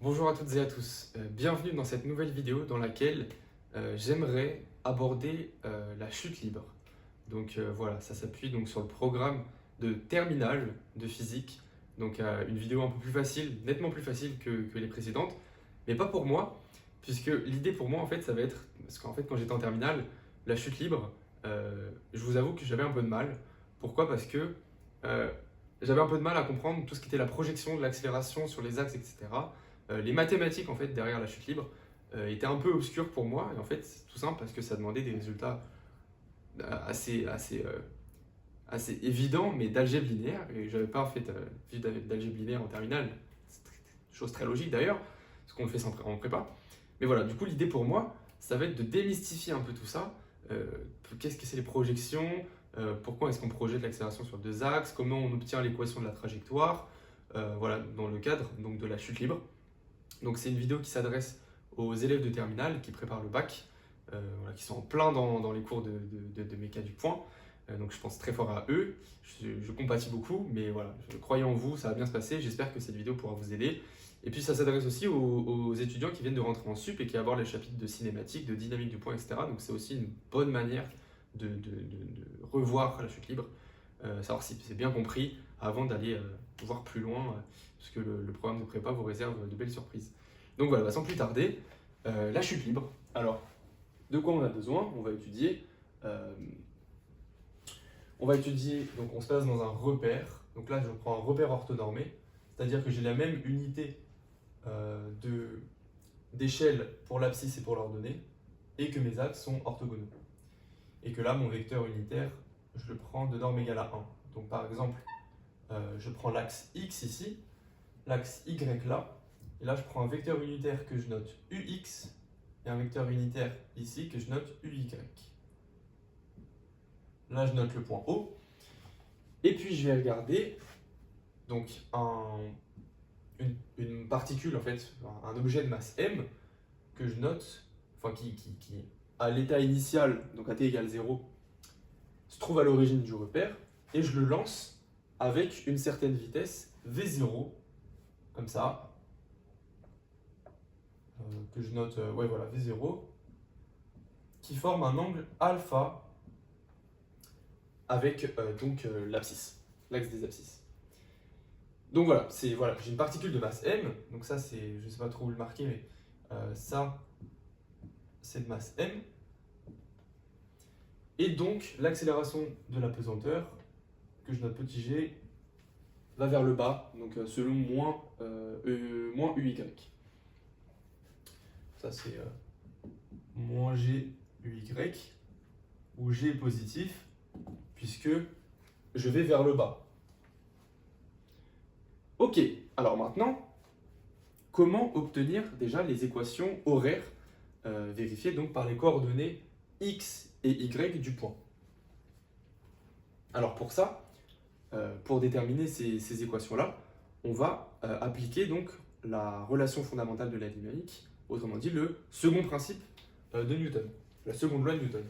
Bonjour à toutes et à tous, bienvenue dans cette nouvelle vidéo dans laquelle j'aimerais aborder la chute libre. Donc voilà, ça s'appuie donc sur le programme de terminale de physique. Donc une vidéo un peu plus facile, nettement plus facile que les précédentes, mais pas pour moi, puisque l'idée pour moi en fait ça va être, parce qu'en fait quand j'étais en terminale, la chute libre, je vous avoue que j'avais un peu de mal. Pourquoi? Parce que euh, j'avais un peu de mal à comprendre tout ce qui était la projection de l'accélération sur les axes, etc. Les mathématiques en fait derrière la chute libre étaient un peu obscures pour moi, et en fait c'est tout simple parce que ça demandait des résultats assez évidents, mais d'algèbre linéaire, et je n'avais pas fait vu d'algèbre linéaire en terminale, c'est chose très logique d'ailleurs, parce qu'on le fait en prépa. Mais voilà, du coup l'idée pour moi, ça va être de démystifier un peu tout ça. Euh, Qu'est-ce que c'est les projections, pourquoi est-ce qu'on projette l'accélération sur deux axes, comment on obtient l'équation de la trajectoire, voilà, dans le cadre donc, de la chute libre. Donc c'est une vidéo qui s'adresse aux élèves de terminale qui préparent le bac, voilà, qui sont en plein dans les cours de méca du point. Donc je pense très fort à eux, je compatis beaucoup, mais voilà, je croyais en vous, ça va bien se passer, j'espère que cette vidéo pourra vous aider. Et puis ça s'adresse aussi aux étudiants qui viennent de rentrer en sup et qui abordent les chapitres de cinématique, de dynamique du point, etc. Donc c'est aussi une bonne manière de revoir la chute libre, savoir si c'est bien compris avant d'aller voir plus loin, parce que le programme de prépa vous réserve de belles surprises. Donc voilà, sans plus tarder, la chute libre. Alors, de quoi on a besoin? Euh, donc on se place dans un repère. Donc là, je prends un repère orthonormé, c'est-à-dire que j'ai la même unité d'échelle pour l'abscisse et pour l'ordonnée, et que mes axes sont orthogonaux. Et que là, mon vecteur unitaire, je le prends de norme égale à 1. Donc par exemple, je prends l'axe x ici, l'axe y là, et là je prends un vecteur unitaire que je note ux, et un vecteur unitaire ici que je note uy. Là je note le point O, et puis je vais regarder donc une particule, en fait, un objet de masse m, que je note, enfin qui à l'état initial, donc à t égale 0, se trouve à l'origine du repère, et je le lance avec une certaine vitesse v0, comme ça, que je note, ouais voilà, v0, qui forme un angle alpha avec l'abscisse, l'axe des abscisses. Donc voilà, j'ai une particule de masse m, donc ça c'est, je ne sais pas trop où le marquer, mais ça c'est de masse m, et donc l'accélération de la pesanteur, que je note petit g, va vers le bas, donc selon moins uy. Ça c'est moins g uy, où g est positif, puisque je vais vers le bas. Ok, alors maintenant, comment obtenir déjà les équations horaires vérifiées donc par les coordonnées x et y du point? Alors pour ça, pour déterminer ces équations-là, on va appliquer donc la relation fondamentale de la dynamique, autrement dit le second principe de Newton, la seconde loi de Newton.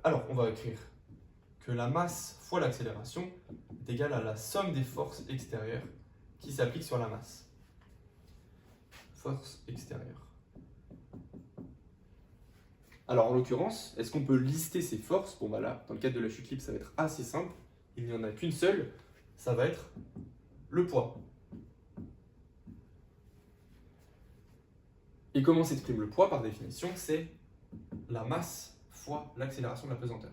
Alors on va écrire que la masse fois l'accélération est égale à la somme des forces extérieures qui s'appliquent sur la masse. Force extérieure. Alors en l'occurrence, est-ce qu'on peut lister ces forces? Bon bah là, dans le cadre de la chute libre, ça va être assez simple. Il n'y en a qu'une seule, ça va être le poids. Et comment s'exprime le poids par définition? C'est la masse fois l'accélération de la pesanteur.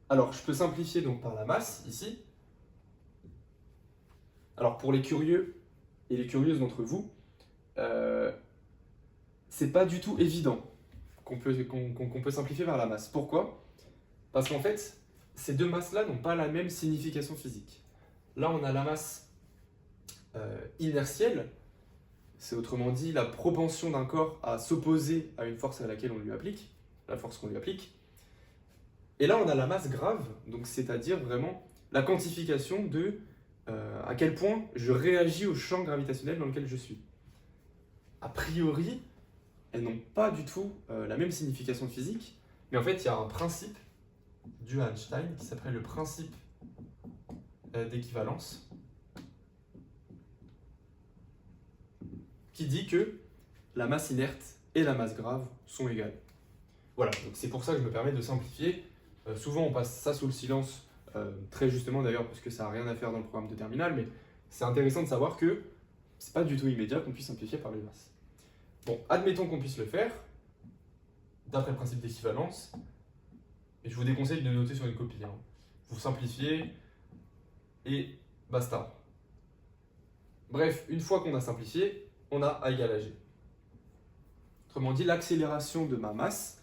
Alors je peux simplifier donc par la masse ici. Alors pour les curieux et les curieuses d'entre vous, c'est pas du tout évident qu'on peut simplifier par la masse. Pourquoi? Parce qu'en fait, ces deux masses-là n'ont pas la même signification physique. Là, on a la masse inertielle, c'est autrement dit la propension d'un corps à s'opposer à une force à laquelle on lui applique, la force qu'on lui applique. Et là, on a la masse grave, donc c'est-à-dire vraiment la quantification de à quel point je réagis au champ gravitationnel dans lequel je suis. A priori, elles n'ont pas du tout la même signification physique, mais en fait, il y a un principe dû à Einstein qui s'appelle le principe d'équivalence qui dit que la masse inerte et la masse grave sont égales. Voilà, donc c'est pour ça que je me permets de simplifier. Souvent on passe ça sous le silence, très justement d'ailleurs parce que ça n'a rien à faire dans le programme de terminale, mais c'est intéressant de savoir que c'est pas du tout immédiat qu'on puisse simplifier par les masses. Bon, admettons qu'on puisse le faire, d'après le principe d'équivalence, et je vous déconseille de noter sur une copie. Hein. Vous simplifiez et basta. Bref, une fois qu'on a simplifié, on a A égale à G. Autrement dit, l'accélération de ma masse,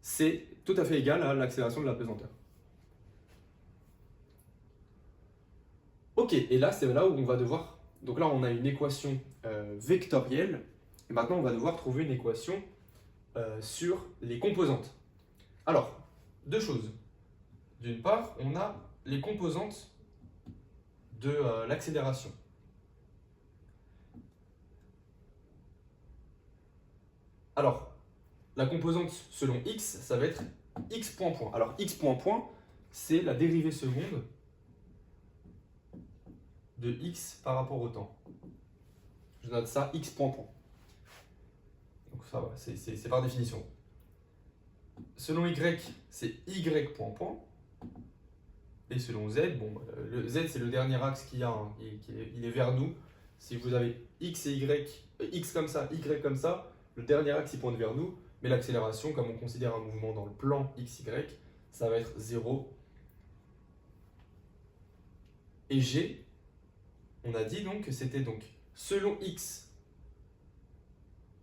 c'est tout à fait égal à l'accélération de la pesanteur. Ok, et là, c'est là où on va devoir... Donc là, on a une équation vectorielle, et maintenant, on va devoir trouver une équation sur les composantes. Alors, deux choses. D'une part, on a les composantes de l'accélération. Alors, la composante selon x, ça va être x point point. Alors, x point point, c'est la dérivée seconde de x par rapport au temps. Je note ça, x point point. Donc ça va, c'est par définition. Selon y, c'est y point point. Et selon z, bon, le z c'est le dernier axe qu'il y a, hein, il est vers nous. Si vous avez x et y, x comme ça, y comme ça, le dernier axe il pointe vers nous, mais l'accélération, comme on considère un mouvement dans le plan xy, ça va être 0. Et g, on a dit donc que c'était donc selon x.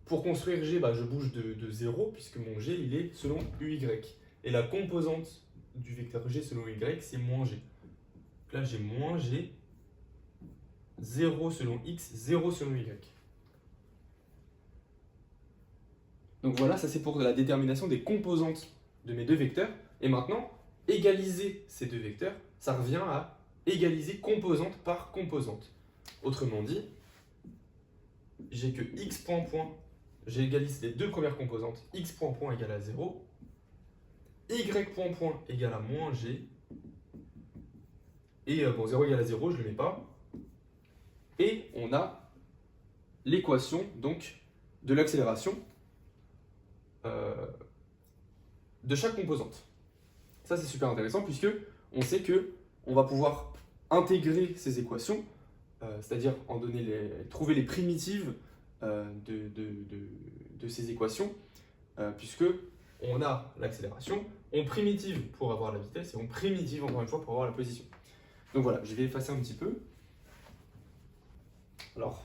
Pour construire g, bah, je bouge de 0, puisque mon g il est selon uy. Et la composante du vecteur g selon y, c'est moins g. Donc là, j'ai moins g, 0 selon x, 0 selon y. Donc voilà, ça c'est pour la détermination des composantes de mes deux vecteurs. Et maintenant, égaliser ces deux vecteurs, ça revient à égaliser composante par composante. Autrement dit, j'ai que x point point, j'égalise les deux premières composantes, x point point égale à 0, y point point égale à moins g, et bon, 0 égale à 0, je ne le mets pas. Et on a l'équation donc de l'accélération de chaque composante. Ça c'est super intéressant puisque on sait que on va pouvoir intégrer ces équations, c'est-à-dire trouver les primitives de ces équations, puisque on a l'accélération, on primitive pour avoir la vitesse et on primitive encore une fois pour avoir la position. Donc voilà, je vais effacer un petit peu. Alors,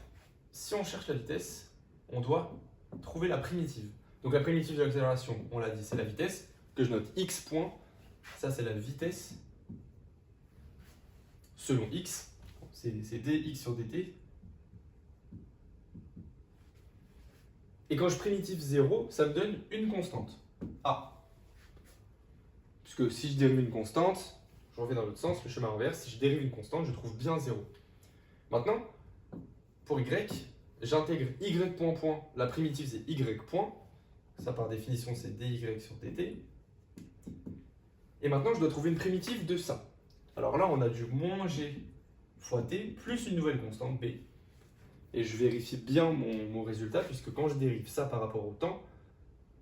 si on cherche la vitesse, on doit trouver la primitive. Donc la primitive de l'accélération, on l'a dit, c'est la vitesse, que je note x point, ça c'est la vitesse selon x, c'est dx sur dt. Et quand je primitive 0, ça me donne une constante, a. Puisque si je dérive une constante, je refais dans l'autre sens, le chemin inverse, si je dérive une constante, je trouve bien 0. Maintenant, pour y, j'intègre y point point, la primitive c'est y point, ça par définition c'est dy sur dt. Et maintenant je dois trouver une primitive de ça. Alors là on a du moins g fois t plus une nouvelle constante b. Et je vérifie bien mon résultat puisque quand je dérive ça par rapport au temps,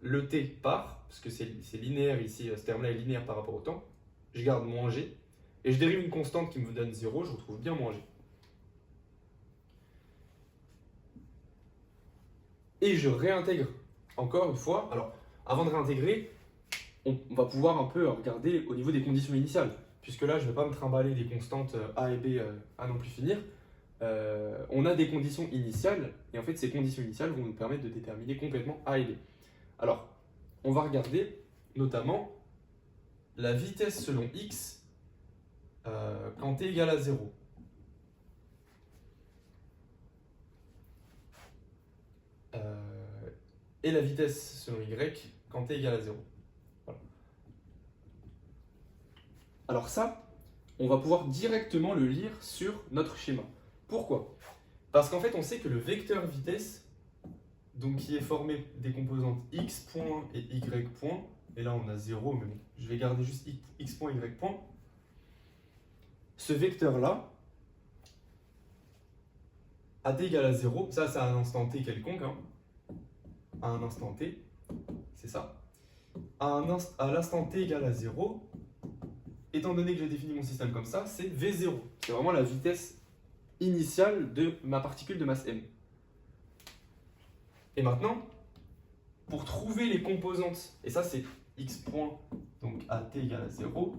le t part, parce que c'est linéaire ici, ce terme là est linéaire par rapport au temps, je garde moins g, et je dérive une constante qui me donne 0, je retrouve bien moins g. Et je réintègre encore une fois. Alors, avant de réintégrer, on va pouvoir un peu regarder au niveau des conditions initiales, puisque là, je ne vais pas me trimballer des constantes A et B à non plus finir. On a des conditions initiales, et en fait, ces conditions initiales vont nous permettre de déterminer complètement A et B. Alors, on va regarder notamment la vitesse selon x quand t égale à 0. Et la vitesse selon y quand t égale à 0. Voilà. Alors ça, on va pouvoir directement le lire sur notre schéma. Pourquoi? Parce qu'en fait, on sait que le vecteur vitesse, donc qui est formé des composantes x point et y point, et là on a 0, mais bon, je vais garder juste x point, y point, ce vecteur-là, à t égale à 0, ça c'est à un instant t quelconque, hein, à un instant t, c'est ça, à l'instant t égale à 0, étant donné que j'ai défini mon système comme ça, c'est V0. C'est vraiment la vitesse initiale de ma particule de masse m. Et maintenant, pour trouver les composantes, et ça c'est x point donc à t égale à 0,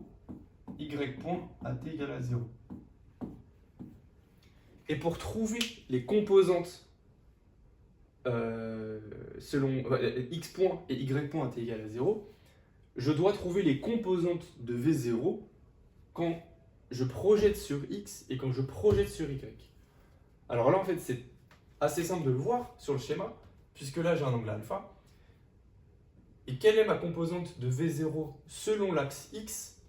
y point à t égale à 0. Et pour trouver les composantes selon x point et y point à t égale à 0, je dois trouver les composantes de V0 quand je projette sur x et quand je projette sur y. Alors là, en fait, c'est assez simple de le voir sur le schéma, puisque là, j'ai un angle alpha. Et quelle est ma composante de V0 selon l'axe x?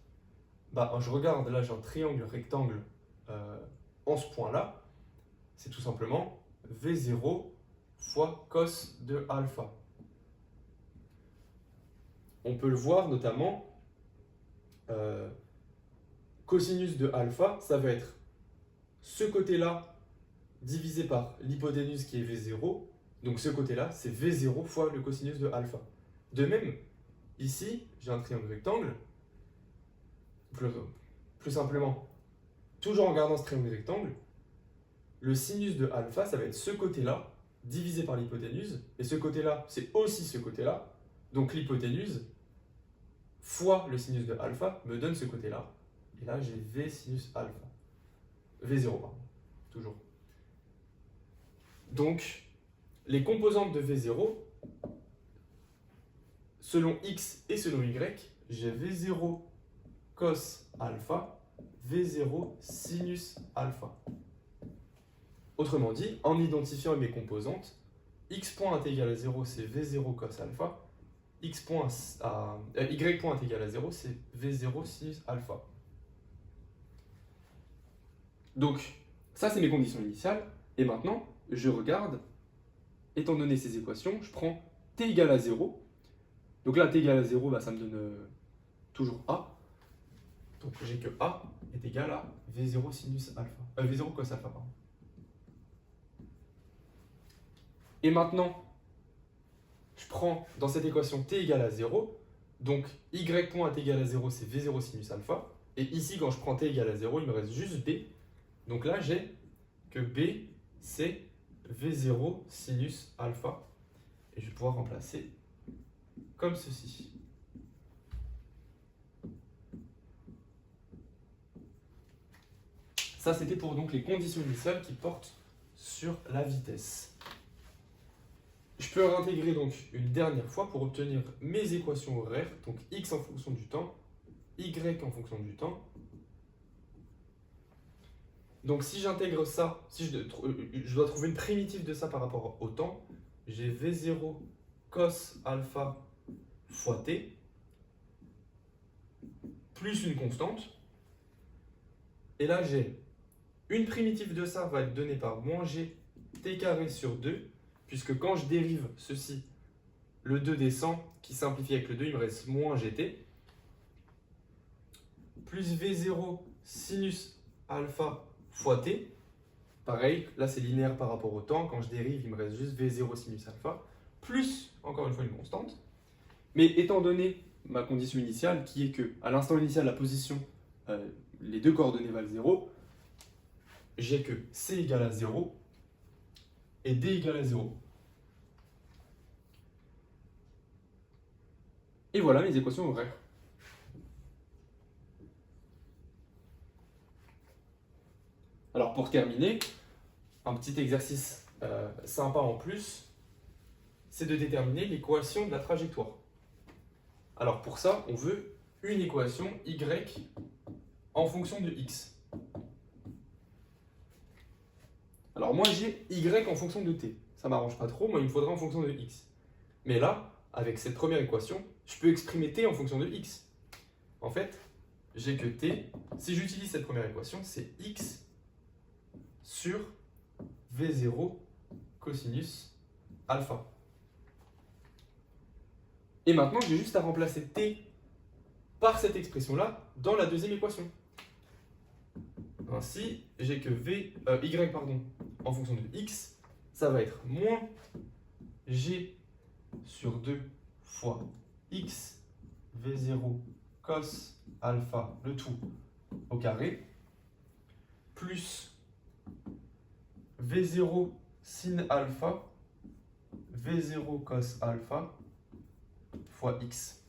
Bah, je regarde, là, j'ai un triangle rectangle en ce point-là. C'est tout simplement V0 fois cos de alpha. On peut le voir notamment, cosinus de alpha, ça va être ce côté-là divisé par l'hypoténuse qui est V0. Donc ce côté-là, c'est V0 fois le cosinus de alpha. De même, ici, j'ai un triangle rectangle. Plus simplement, toujours en gardant ce triangle rectangle, le sinus de alpha, ça va être ce côté-là divisé par l'hypoténuse. Et ce côté-là, c'est aussi ce côté-là. Donc l'hypoténuse fois le sinus de alpha me donne ce côté-là. Et là, j'ai V sinus alpha. V0, pardon. Toujours. Donc, les composantes de V0, selon x et selon y, j'ai V0 cos alpha, V0 sinus alpha. Autrement dit, en identifiant mes composantes, x point à t égale à 0, c'est V0 cos alpha, y point à t égale à 0, c'est V0 sinus alpha. Donc, ça, c'est mes conditions initiales. Et maintenant, je regarde, étant donné ces équations, je prends t égale à 0. Donc là, t égale à 0, bah, ça me donne toujours a. Donc j'ai que a est égal à V0 sinus alpha. V0 cos alpha, pardon. Et maintenant, je prends dans cette équation t égale à 0. Donc y point à t égale à 0, c'est V0 sinus alpha. Et ici, quand je prends t égale à 0, il me reste juste b. Donc là, j'ai que b, c'est V0 sinus alpha. Et je vais pouvoir remplacer comme ceci. Ça, c'était pour donc les conditions initiales qui portent sur la vitesse. Je peux réintégrer donc une dernière fois pour obtenir mes équations horaires, donc x en fonction du temps, y en fonction du temps. Donc si j'intègre ça, si je dois trouver une primitive de ça par rapport au temps, j'ai V0 cos alpha fois t, plus une constante. Et là, j'ai une primitive de ça va être donnée par moins g t carré sur 2, puisque quand je dérive ceci, le 2 descend, qui simplifie avec le 2, il me reste moins gt, plus V0 sinus alpha fois t. Pareil, là c'est linéaire par rapport au temps, quand je dérive, il me reste juste V0 sinus alpha, plus, encore une fois, une constante. Mais étant donné ma condition initiale, qui est que à l'instant initial, la position, les deux coordonnées valent 0, j'ai que c égale à 0 et d égale à 0. Et voilà mes équations horaires. Alors pour terminer, un petit exercice sympa en plus, c'est de déterminer l'équation de la trajectoire. Alors pour ça, on veut une équation y en fonction de x. Alors moi j'ai y en fonction de t. Ça m'arrange pas trop, moi il me faudra en fonction de x. Mais là, avec cette première équation, je peux exprimer t en fonction de x. En fait, j'ai que t, si j'utilise cette première équation, c'est x sur V0 cosinus alpha. Et maintenant, j'ai juste à remplacer t par cette expression-là dans la deuxième équation. Ainsi, j'ai que y pardon, en fonction de x, ça va être moins g sur 2 fois x v0 cos alpha, le tout au carré, plus v0 sin alpha, v0 cos alpha fois x.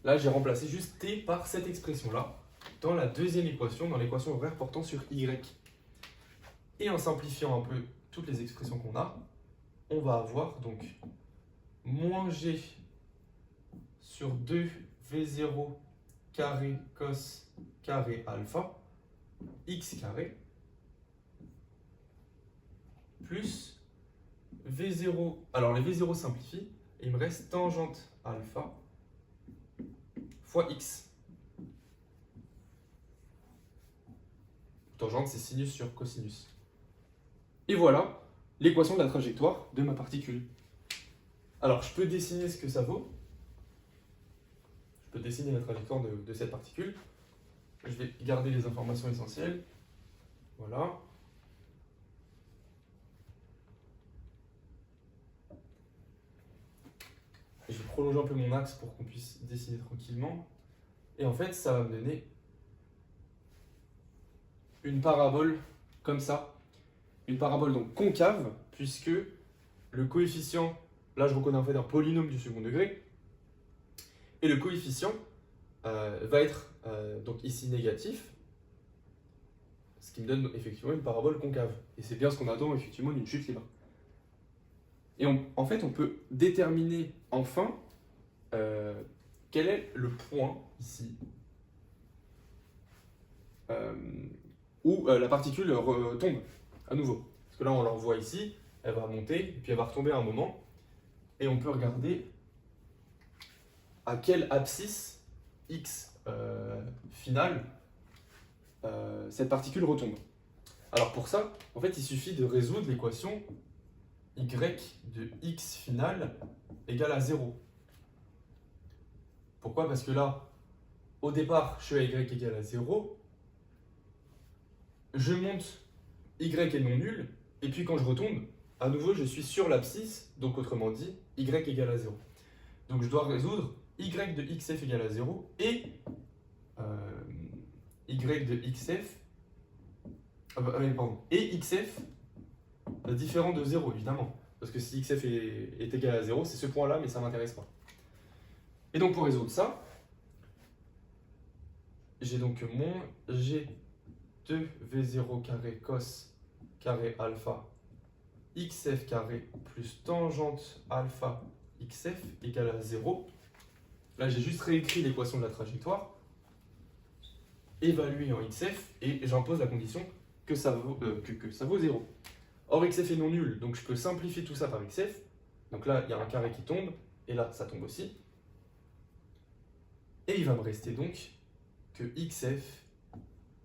Là, j'ai remplacé juste t par cette expression-là dans la deuxième équation, dans l'équation horaire portant sur y. Et en simplifiant un peu toutes les expressions qu'on a, on va avoir donc moins g sur 2 v0 carré cos carré alpha x carré plus v0, alors les v0 simplifient, et il me reste tangente alpha fois x. Tangente, c'est sinus sur cosinus. Et voilà l'équation de la trajectoire de ma particule. Alors, je peux dessiner ce que ça vaut. Je peux dessiner la trajectoire de cette particule. Je vais garder les informations essentielles. Voilà. Je vais prolonger un peu mon axe pour qu'on puisse dessiner tranquillement. Et en fait, ça va me donner une parabole comme ça. Une parabole donc concave, puisque le coefficient, là je reconnais en fait un polynôme du second degré, et le coefficient va être donc ici négatif, ce qui me donne effectivement une parabole concave. Et c'est bien ce qu'on attend effectivement d'une chute libre. Et en fait, on peut déterminer enfin quel est le point ici où la particule tombe à nouveau. Parce que là, on l'envoie ici, elle va monter, et puis elle va retomber à un moment. Et on peut regarder à quelle abscisse x finale cette particule retombe. Alors pour ça, en fait, il suffit de résoudre l'équation y de x finale égale à 0. Pourquoi? Parce que là, au départ, je suis à y égale à 0. Je monte, y est non nul, et puis quand je retombe, à nouveau, je suis sur l'abscisse, donc autrement dit, y égale à 0. Donc je dois résoudre y de xf égale à 0 et y de xf, et xf différent de 0, évidemment. Parce que si xf est égal à 0, c'est ce point-là, mais ça ne m'intéresse pas. Et donc pour résoudre ça, j'ai donc moins g 2 v0 carré cos carré alpha xf carré plus tangente alpha xf égale à 0. Là, j'ai juste réécrit l'équation de la trajectoire, évaluée en xf, et j'impose la condition que ça vaut 0. Or, xf est non nul, donc je peux simplifier tout ça par xf. Donc là, il y a un carré qui tombe, et là, ça tombe aussi. Et il va me rester donc que xf,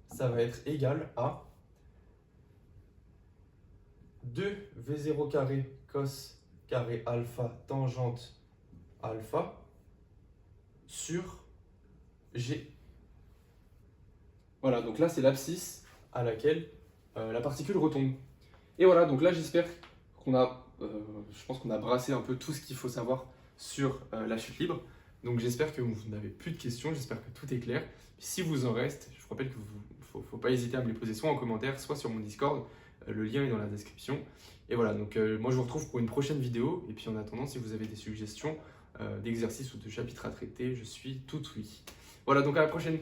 ça va être égal à 2 v0 carré cos carré alpha tangente alpha sur g. Voilà, donc là c'est l'abscisse à laquelle la particule retombe. Et voilà, donc là j'espère qu'on a, je pense qu'on a brassé un peu tout ce qu'il faut savoir sur la chute libre. Donc j'espère que vous n'avez plus de questions, j'espère que tout est clair. Si vous en reste, je vous rappelle qu'il ne faut pas hésiter à me les poser soit en commentaire, soit sur mon Discord. Le lien est dans la description. Et voilà, donc moi je vous retrouve pour une prochaine vidéo. Et puis en attendant, si vous avez des suggestions d'exercices ou de chapitres à traiter, je suis tout oui. Voilà, donc à la prochaine.